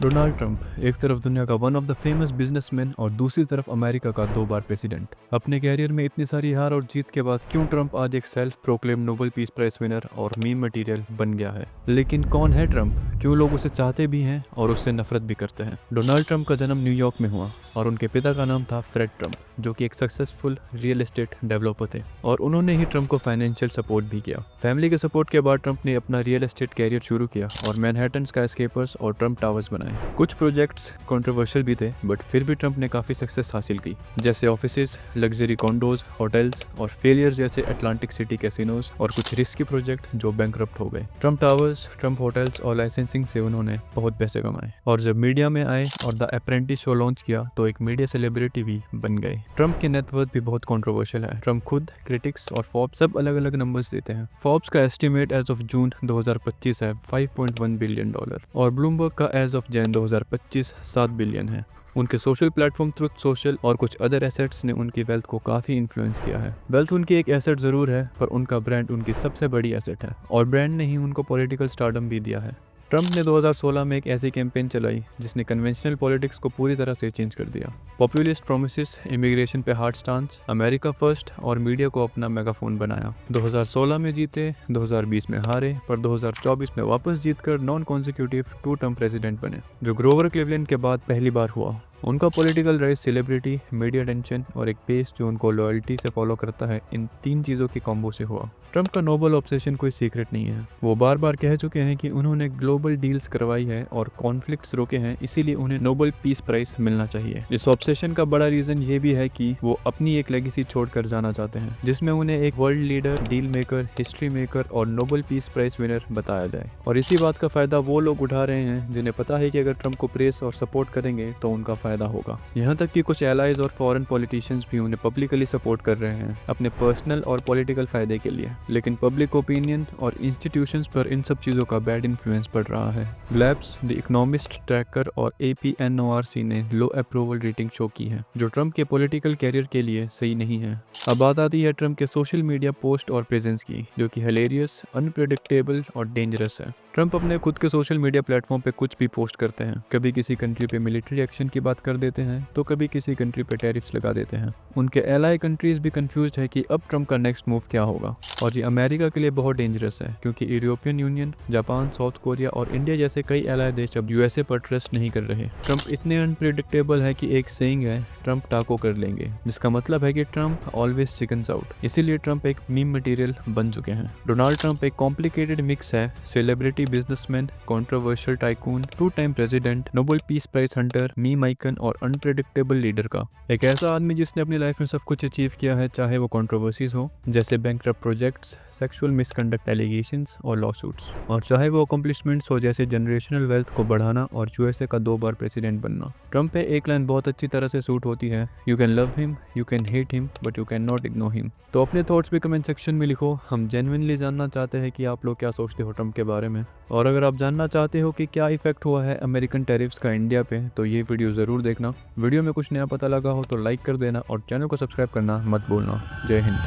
Donald Trump एक तरफ दुनिया का one of the famous businessman और दूसरी तरफ अमेरिका का 2 बार प्रेसिडेंट। अपने कैरियर में इतनी सारी हार और जीत के बाद क्यों ट्रंप आज एक self proclaim Nobel peace prize winner और मीम मटेरियल बन गया है। लेकिन कौन है ट्रंप, क्यों लोग उसे चाहते भी हैं और उससे नफरत भी करते हैं। डोनाल्ड ट्रंप का जन्म न्यूयॉर्क में हुआ और उनके पिता का नाम था फ्रेड ट्रंप, जो कि एक सक्सेसफुल रियल एस्टेट डेवलपर थे और उन्होंने ही ट्रंप को फाइनेंशियल सपोर्ट भी किया। फैमिली के सपोर्ट के बाद ट्रंप ने अपना रियल एस्टेट कैरियर शुरू किया और मैनहट्टन स्काईस्केपर्स और ट्रंप टावर्स बनाए। कुछ प्रोजेक्ट्स कंट्रोवर्शियल भी थे, बट फिर भी ट्रंप ने काफी सक्सेस हासिल की, जैसे ऑफिसेज, लग्जरी कॉन्डोज, होटल्स और फेलियर जैसे अटलांटिक सिटी कैसीनोज और कुछ रिस्की प्रोजेक्ट जो बैंकरप्ट हो गए। ट्रंप टावर्स, ट्रंप होटल्स और लाइसेंसिंग से उन्होंने बहुत पैसे कमाए और जब मीडिया में आए और द अप्रेंटिस शो लॉन्च किया तो एक मीडिया सेलिब्रिटी भी बन गए। ट्रंप की नेटवर्थ भी बहुत कंट्रोवर्शियल है। ट्रंप खुद, क्रिटिक्स और फोर्ब्स सब अलग अलग नंबर्स देते हैं। फोर्ब्स का एस्टिमेट एज ऑफ जून 2025 है $5.1 बिलियन और ब्लूमबर्ग का एज ऑफ जैन 2025 $7 बिलियन है। उनके सोशल प्लेटफॉर्म ट्रुथ सोशल और कुछ अदर एसेट्स ने उनकी वेल्थ को काफी इन्फ्लुएंस किया है। वेल्थ उनकी एक एसेट जरूर है, पर उनका ब्रांड उनकी सबसे बड़ी एसेट है और ब्रांड ने ही उनको पॉलिटिकल स्टारडम भी दिया है। ट्रंप ने 2016 में एक ऐसी कैंपेन चलाई जिसने कन्वेंशनल पॉलिटिक्स को पूरी तरह से चेंज कर दिया। पॉपुलिस्ट प्रोमिसेस, इमिग्रेशन पे हार्ड स्टांस, अमेरिका फर्स्ट और मीडिया को अपना मेगाफोन बनाया। 2016 में जीते, 2020 में हारे, पर 2024 में वापस जीतकर नॉन कॉन्जिक्यूटिव 2 टर्म प्रेसिडेंट बने, जो ग्रोवर क्लीवलैंड के बाद पहली बार हुआ। उनका political rise, celebrity, media attention और एक बेस जो उनको लॉयल्टी से फॉलो करता है, इन 3 चीज़ों की कॉम्बो से हुआ। ट्रंप का नोबल ऑब्सेशन कोई सीक्रेट नहीं है। वो बार बार कह चुके हैं कि उन्होंने ग्लोबल डील्स करवाई है और कॉन्फ्लिक्ट्स रोके हैं, इसीलिए उन्हें नोबल पीस प्राइज मिलना चाहिए। इस ऑब्सेशन का बड़ा रीजन ये भी है कि वो अपनी एक लेगेसी छोड़कर जाना चाहते हैं, जिसमें उन्हें एक world leader, deal maker, history maker और नोबल पीस प्राइज विनर बताया जाए। और इसी बात का फायदा वो लोग उठा रहे हैं जिन्हें पता है कि अगर ट्रंप को प्रेस और सपोर्ट करेंगे तो उनका फायदा होगा। यहाँ तक कि कुछ एलाइज और फॉरेन पॉलिटिशियंस भी उन्हें पब्लिकली सपोर्ट कर रहे हैं अपने पर्सनल और पॉलिटिकल फायदे के लिए। लेकिन पब्लिक ओपिनियन और इंस्टीट्यूशंस पर इन सब चीज़ों का बैड इन्फ्लुएंस पड़ रहा है। ग्लैब्स, द इकोनॉमिस्ट ट्रैकर और APNORC ने लो अप्रूवल रेटिंग शो की है, जो ट्रंप के पॉलिटिकल कैरियर के लिए सही नहीं है। अब बात आती है ट्रंप के सोशल मीडिया पोस्ट और प्रेजेंस की, जो कि हिलेरियस, अनप्रेडिक्टेबल और डेंजरस है। ट्रंप अपने खुद के सोशल मीडिया प्लेटफॉर्म पे कुछ भी पोस्ट करते हैं। कभी किसी कंट्री पे मिलिट्री एक्शन की बात कर देते हैं तो कभी किसी कंट्री पे टैरिफ्स लगा देते हैं। उनके एलाई कंट्रीज भी कंफ्यूज्ड है कि अब ट्रंप का नेक्स्ट मूव क्या होगा। और ये अमेरिका के लिए बहुत डेंजरस है, क्योंकि European union, Japan, south Korea और इंडिया जैसे कई एलाई देश अब USA पर ट्रस्ट नहीं कर रहे। ट्रंप इतने अनप्रेडिक्टेबल है कि एक सेइंग है, ट्रंप टाको कर लेंगे, जिसका मतलब है कि ट्रंप ऑलवेज चिकन्स आउट। इसीलिए ट्रंप एक मीम मटेरियल बन चुके हैं। डोनाल्ड ट्रंप एक कॉम्प्लिकेटेड मिक्स है, celebrity, businessman, controversial tycoon, 2 time president, Nobel peace prize hunter, meme icon और अनप्रेडिक्टेबल लीडर का एक ऐसा आदमी जिसने अपनी लाइफ में सब कुछ अचीव किया है, चाहे वो कंट्रोवर्सीज हो जैसे bankrupt projects, sexual misconduct allegations और लॉसूट्स, और चाहे वो अकम्प्लिशमेंट्स हो जैसे जनरेशनल वेल्थ को बढ़ाना और USA का 2 बार प्रेसिडेंट बनना। ट्रंप पे एक लाइन बहुत अच्छी तरह से सूट होती है, you can love him, you can hate him, but you can not ignore him. तो अपने थॉट्स भी कमेंट सेक्शन में लिखो। हम जेन्युइनली जानना चाहते हैं कि आप लोग क्या सोचते हो ट्रंप के बारे में। और अगर आप जानना चाहते हो कि क्या इफेक्ट हुआ है अमेरिकन टैरिफ्स का इंडिया पे, तो ये वीडियो ज़रूर देखना। वीडियो में कुछ नया पता लगा हो तो लाइक कर देना और चैनल को सब्सक्राइब करना मत भूलना। जय हिंद।